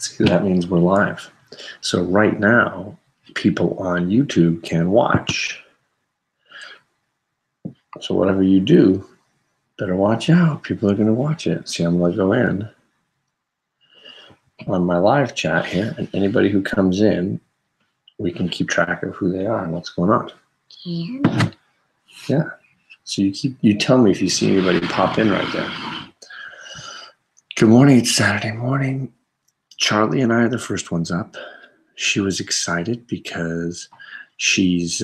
See, that means we're live. So right now, people on YouTube can watch. So whatever you do, better watch out. People are going to watch it. See, I'm going to go in on my live chat here, and anybody who comes in, we can keep track of who they are and what's going on. Can? Yeah. So you tell me if you see anybody pop in right there. Good morning. It's Saturday morning. Charlie and I are the first ones up. She was excited because she's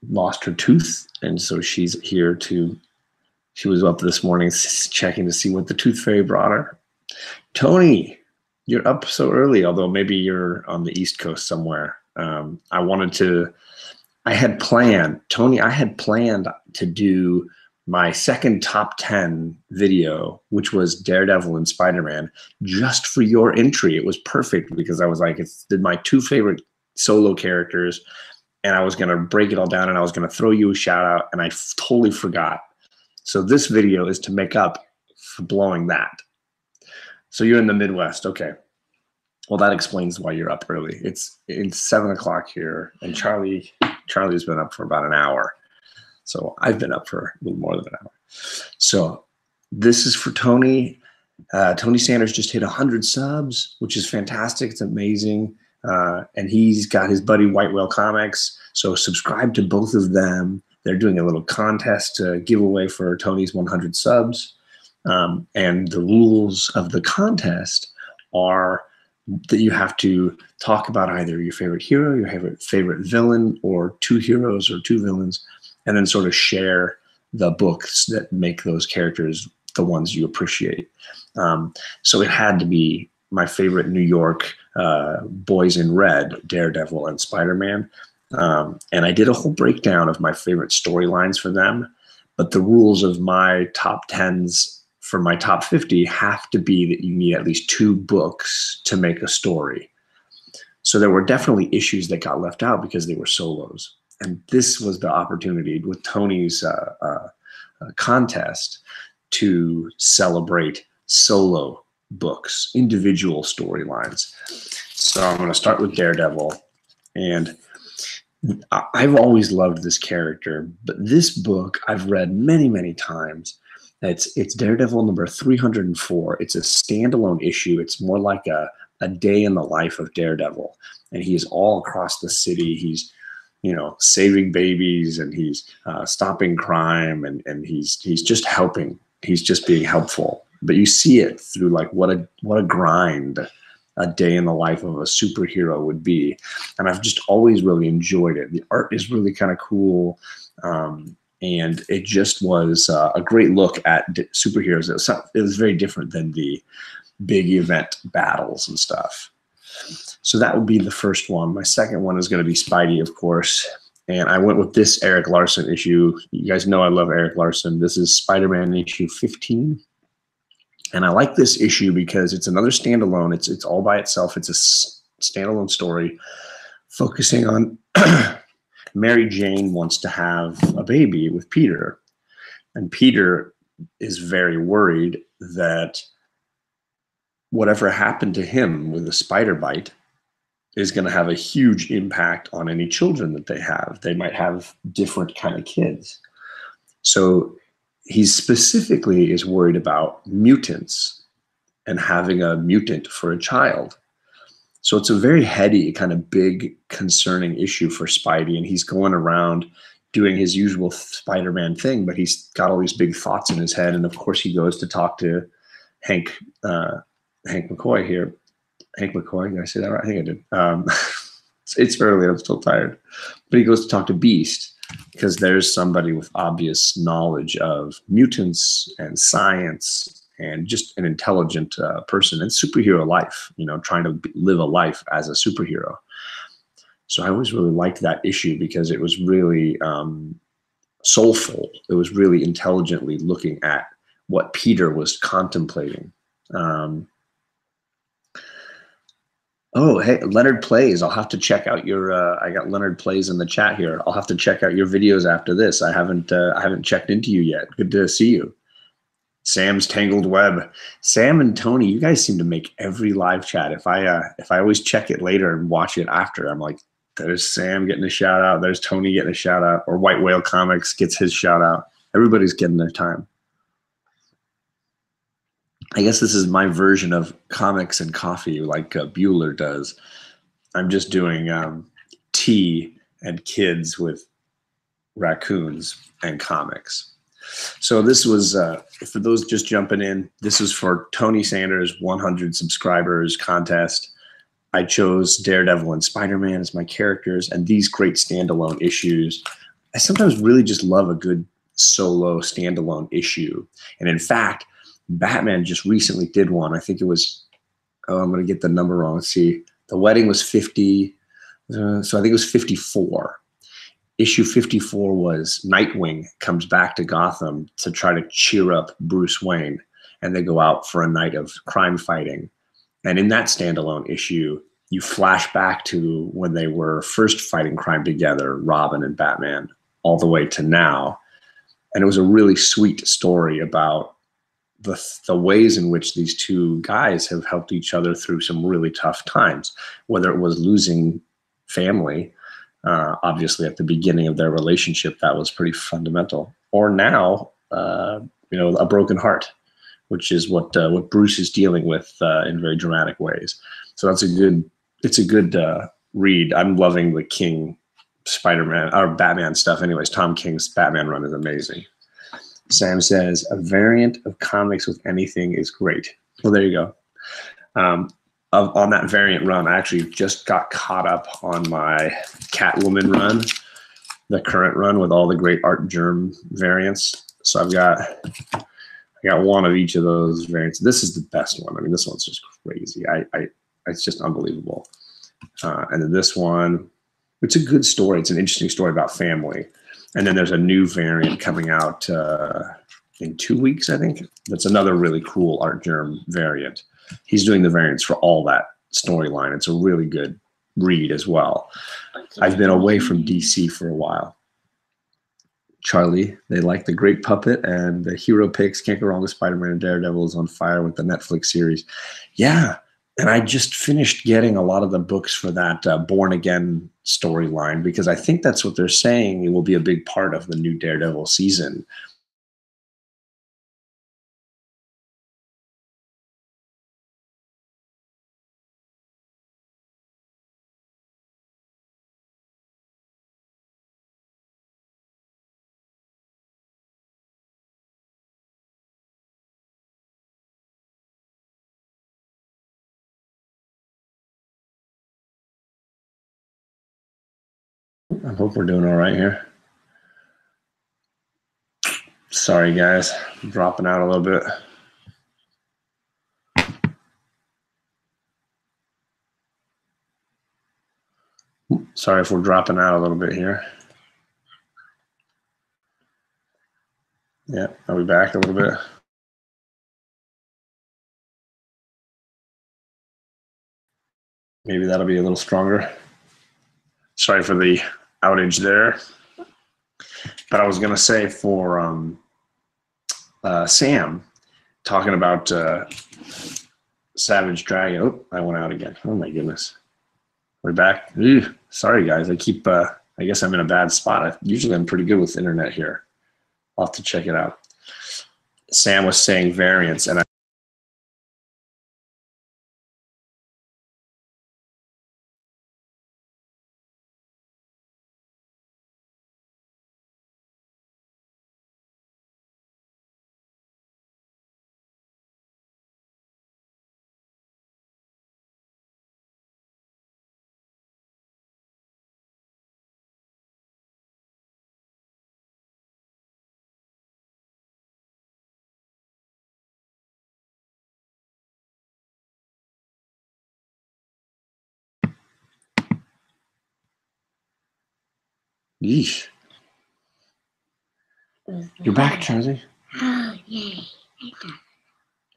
lost her tooth, and so she's here to. She was up this morning checking to see what the tooth fairy brought her. Tony, you're up so early, although maybe you're on the East Coast somewhere. I had planned to do my second top 10 video, which was Daredevil and Spider-Man, just for your entry. It was perfect because I was like, it's my two favorite solo characters, and I was going to break it all down, and I was going to throw you a shout out, and I totally forgot. So this video is to make up for blowing that. So you're in the Midwest. Okay. Well, that explains why you're up early. It's 7 o'clock here, and Charlie's been up for about an hour. So I've been up for a little more than an hour. So this is for Tony. Tony Sanders just hit 100 subs, which is fantastic. It's amazing. And he's got his buddy White Whale Comics. So subscribe to both of them. They're doing a little contest to give away for Tony's 100 subs. And the rules of the contest are that you have to talk about either your favorite hero, your favorite villain, or two heroes or two villains, and then sort of share the books that make those characters the ones you appreciate. So it had to be my favorite New York Boys in Red, Daredevil and Spider-Man. And I did a whole breakdown of my favorite storylines for them, but the rules of my top 10s for my top 50 have to be that you need at least 2 books to make a story. So there were definitely issues that got left out because they were solos. And this was the opportunity with Tony's contest to celebrate solo books, individual storylines. So I'm going to start with Daredevil. And I've always loved this character, but this book I've read many, many times. It's Daredevil number 304. It's a standalone issue. It's more like a day in the life of Daredevil. And he is all across the city. He's saving babies, and he's stopping crime, and he's just helping. He's just being helpful. But you see it through like what a grind a day in the life of a superhero would be. And I've just always really enjoyed it. The art is really kind of cool. And it just was a great look at superheroes. It was very different than the big event battles and stuff. So that would be the first one. My second one is going to be Spidey, of course. And I went with this Eric Larson issue. You guys know I love Eric Larson. This is Spider-Man issue 15. And I like this issue because it's another standalone. It's all by itself. It's a standalone story focusing on Mary Jane wants to have a baby with Peter. And Peter is very worried that whatever happened to him with a spider bite is going to have a huge impact on any children that they have. They might have different kind of kids. So he specifically is worried about mutants and having a mutant for a child. So it's a very heady, kind of big, concerning issue for Spidey, and he's going around doing his usual Spider-Man thing, but he's got all these big thoughts in his head, and of course he goes to talk to Hank McCoy here. Hank McCoy, did I say that right? I think I did. It's early, I'm still tired. But he goes to talk to Beast, because there's somebody with obvious knowledge of mutants and science and just an intelligent person and superhero life, trying to live a life as a superhero. So I always really liked that issue because it was really soulful. It was really intelligently looking at what Peter was contemplating. Oh, hey, Leonard Plays. I'll have to check out your. I got Leonard Plays in the chat here. I'll have to check out your videos after this. I haven't checked into you yet. Good to see you. Sam's Tangled Web. Sam and Tony, you guys seem to make every live chat. If I always check it later and watch it after, I'm like, there's Sam getting a shout out. There's Tony getting a shout out. Or White Whale Comics gets his shout out. Everybody's getting their time. I guess this is my version of comics and coffee, like Bueller does. I'm just doing tea and kids with raccoons and comics. So this was, for those just jumping in, this is for Tony Sanders' 100 subscribers contest. I chose Daredevil and Spider-Man as my characters and these great standalone issues. I sometimes really just love a good solo standalone issue. And in fact, Batman just recently did one. I think it was, I'm going to get the number wrong. Let's see. The Wedding was 50. So I think it was 54. Issue 54 was Nightwing comes back to Gotham to try to cheer up Bruce Wayne, and they go out for a night of crime fighting. And in that standalone issue, you flash back to when they were first fighting crime together, Robin and Batman, all the way to now. And it was a really sweet story about the ways in which these two guys have helped each other through some really tough times, whether it was losing family, obviously at the beginning of their relationship, that was pretty fundamental, or now, a broken heart, which is what Bruce is dealing with in very dramatic ways. So it's a good read. I'm loving the King Spider-Man or Batman stuff. Anyways, Tom King's Batman run is amazing. Sam says, a variant of comics with anything is great. Well, there you go. On that variant run, I actually just got caught up on my Catwoman run, the current run with all the great Art Germ variants. So I got one of each of those variants. This is the best one. I mean, this one's just crazy. It's just unbelievable. And then this one, it's a good story. It's an interesting story about family. And then there's a new variant coming out in 2 weeks, I think. That's another really cool Art Germ variant. He's doing the variants for all that storyline. It's a really good read as well. I've been away from DC for a while. Charlie, they like the Great Puppet and the hero picks. Can't go wrong with Spider-Man and Daredevil is on fire with the Netflix series. Yeah, and I just finished getting a lot of the books for that Born Again storyline because I think that's what they're saying. It will be a big part of the new Daredevil season. I hope we're doing all right here. Sorry, guys. I'm dropping out a little bit. Sorry if we're dropping out a little bit here. Yeah, are we back a little bit? Maybe that'll be a little stronger. Sorry for the outage there. But I was going to say for Sam, talking about Savage Dragon. Oh, I went out again. Oh, my goodness. We're back. Ew, sorry, guys. I guess I'm in a bad spot. Usually I'm pretty good with internet here. I'll have to check it out. Sam was saying variants, and yeesh. You're back, Charlie. Oh, yay.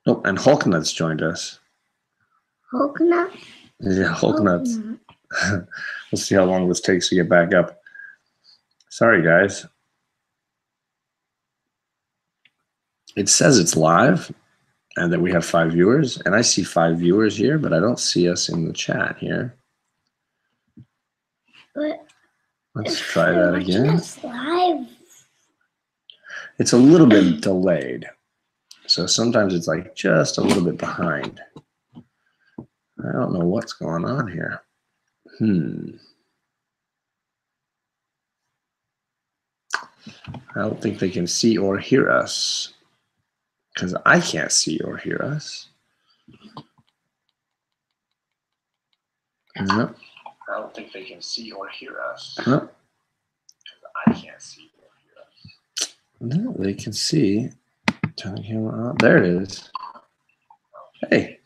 Oh, and Hulknut's joined us. Hulknut? Yeah, Hulknuts. We'll see how long this takes to get back up. Sorry, guys. It says it's live and that we have 5 viewers, and I see 5 viewers here, but I don't see us in the chat here. But Let's try that again. It's live. It's a little bit delayed. So sometimes it's like just a little bit behind. I don't know what's going on here. I don't think they can see or hear us because I can't see or hear us. No. I don't think they can see or hear us. No. Because I can't see or hear us. No, they can see. Turn the camera on. There it is. Hey.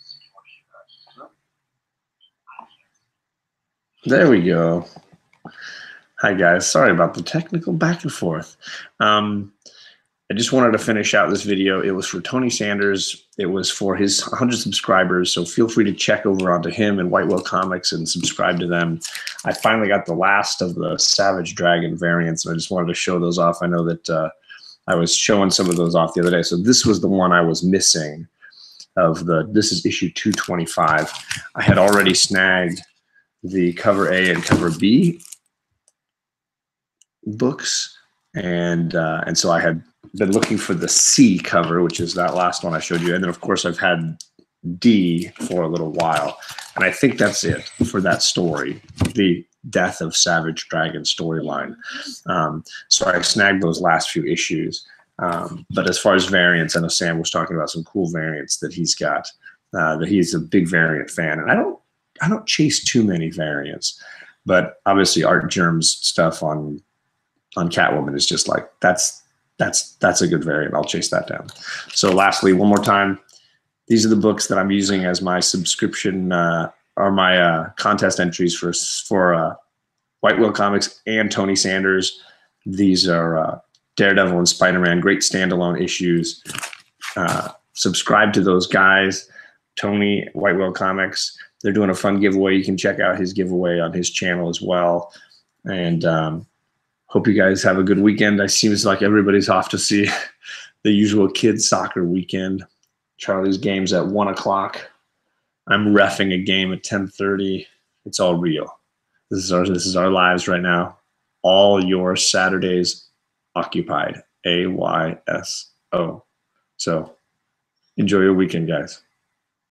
There we go. Hi, guys. Sorry about the technical back and forth. I just wanted to finish out this video. It was for Tony Sanders. It was for his 100 subscribers, so feel free to check over onto him and White Whale Comics and subscribe to them. I finally got the last of the Savage Dragon variants, and I just wanted to show those off. I know that I was showing some of those off the other day. So this was the one I was missing of the, this is issue 225. I had already snagged the cover A and cover B books, and so I had been looking for the C cover, which is that last one I showed you, and then of course I've had D for a little while, and I think that's it for that story, the Death of Savage Dragon storyline. So I snagged those last few issues, but as far as variants, I know Sam was talking about some cool variants that he's got, that he's a big variant fan, and I don't chase too many variants, but obviously Art Germ's stuff on Catwoman is just like, that's a good variant. I'll chase that down. So lastly, one more time, these are the books that I'm using as my subscription or my contest entries for White Whale Comics and Tony Sanders. These are Daredevil and Spider-Man, great standalone issues. Subscribe to those guys, Tony, White Whale Comics. They're doing a fun giveaway. You can check out his giveaway on his channel as well. And hope you guys have a good weekend. It seems like everybody's off to see the usual kids soccer weekend. Charlie's game's at 1 o'clock. I'm reffing a game at 10:30. It's all real. This is our lives right now. All your Saturdays occupied. AYSO. So enjoy your weekend, guys.